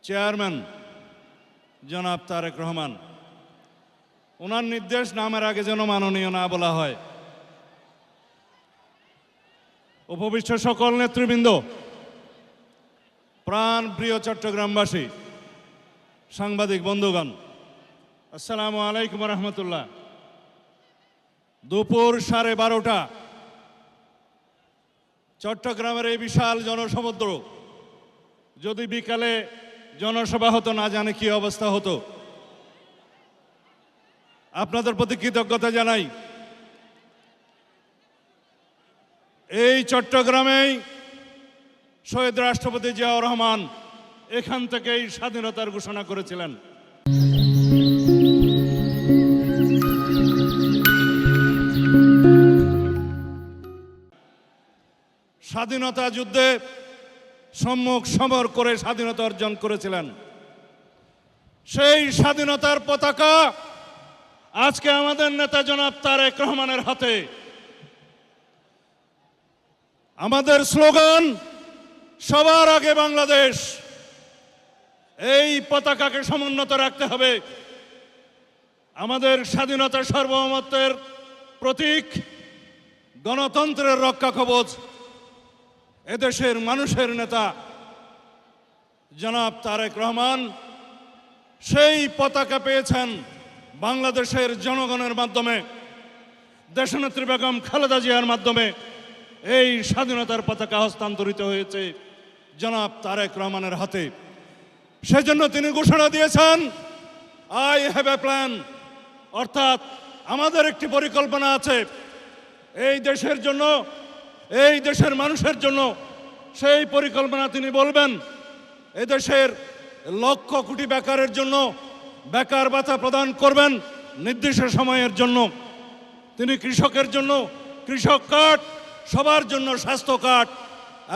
Chairman জনাব তারেক রহমান, ওনার নির্দেশ নামের আগে যেন মাননীয় না বলা হয়। উপবিষ্ট সকল নেতৃবৃন্দ, প্রাণ প্রিয় চট্টগ্রামবাসী, সাংবাদিক বন্ধুগণ, আসসালামু আলাইকুম রহমতুল্লাহ। দুপুর 12:30 চট্টগ্রামের এই বিশাল জনসমুদ্র যদি বিকালে জনসভা হতো, না জানে কি অবস্থা হতো। আপনাদের প্রতি কৃতজ্ঞতা জানাই। এই চট্টগ্রামেই শহীদ রাষ্ট্রপতি জিয়াউর রহমান এখান থেকেই স্বাধীনতার ঘোষণা করেছিলেন। স্বাধীনতা যুদ্ধে সম্মুখ সমর করে স্বাধীনতা অর্জন করেছিলেন। সেই স্বাধীনতার পতাকা আজকে আমাদের নেতা জনাব তারেক রহমানের হাতে। আমাদের স্লোগান সবার আগে বাংলাদেশ। এই পতাকাকে সমুন্নত রাখতে হবে। আমাদের স্বাধীনতা সার্বভৌমত্বের প্রতীক, গণতন্ত্রের রক্ষা কবচ, এদেশের মানুষের নেতা জনাব তারেক রহমান সেই পতাকা পেয়েছেন বাংলাদেশের জনগণের মাধ্যমে, দেশনেত্রী বেগম খালেদা জিয়ার মাধ্যমে। এই স্বাধীনতার পতাকা হস্তান্তরিত হয়েছে জনাব তারেক রহমানের হাতে। সেজন্য তিনি ঘোষণা দিয়েছেন, আই হ্যাভ এ প্ল্যান, অর্থাৎ আমাদের একটি পরিকল্পনা আছে এই দেশের জন্য, এই দেশের মানুষের জন্য। সেই পরিকল্পনা তিনি বলবেন। এদেশের লক্ষ কোটি বেকারের জন্য বেকার ভাতা প্রদান করবেন নির্দিষ্ট সময়ের জন্য। তিনি কৃষকের জন্য কৃষক কার্ড, সবার জন্য স্বাস্থ্য কার্ড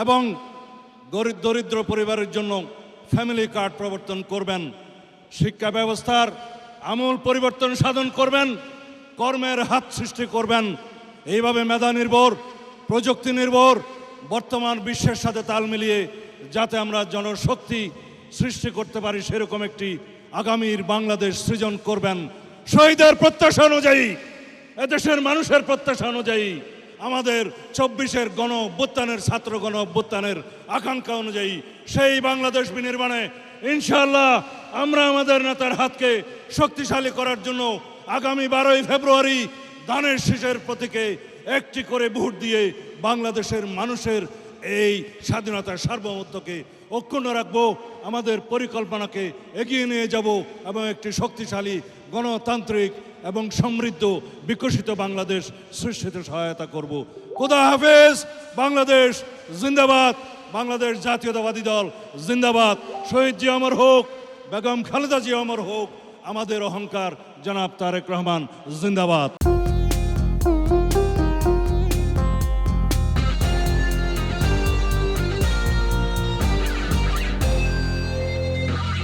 এবং গরিব দরিদ্র পরিবারের জন্য ফ্যামিলি কার্ড প্রবর্তন করবেন। শিক্ষা ব্যবস্থার আমূল পরিবর্তন সাধন করবেন, কর্মের হাত সৃষ্টি করবেন। এইভাবে মেধা নির্ভর, প্রযুক্তি নির্ভর বর্তমান বিশ্বের সাথে তাল মিলিয়ে যাতে আমরা জনশক্তি সৃষ্টি করতে পারি, সেরকম একটি আগামীর বাংলাদেশ সৃজন করবেন। শহীদের প্রত্যাশা অনুযায়ী, এদেশের মানুষের প্রত্যাশা অনুযায়ী, আমাদের 24-এর গণ অভ্যুত্থানের, ছাত্র গণ অভ্যুত্থানের আকাঙ্ক্ষা অনুযায়ী সেই বাংলাদেশ বিনির্মাণে ইনশাআল্লাহ আমরা আমাদের নেতার হাতকে শক্তিশালী করার জন্য আগামী 12ই ফেব্রুয়ারি ধানের শীষের প্রতীকে একটি করে ভোট দিয়ে বাংলাদেশের মানুষের এই স্বাধীনতার সার্বভৌমত্বকে অক্ষুণ্ণ রাখবো, আমাদের পরিকল্পনাকে এগিয়ে নিয়ে যাব এবং একটি শক্তিশালী গণতান্ত্রিক এবং সমৃদ্ধ বিকশিত বাংলাদেশ সৃষ্টিতে সহায়তা করব। খোদা হাফেজ। বাংলাদেশ জিন্দাবাদ। বাংলাদেশ জাতীয়তাবাদী দল জিন্দাবাদ। শহীদ জিয়া অমর হোক, বেগম খালেদা জিয়া অমর হোক। আমাদের অহংকার জনাব তারেক রহমান জিন্দাবাদ।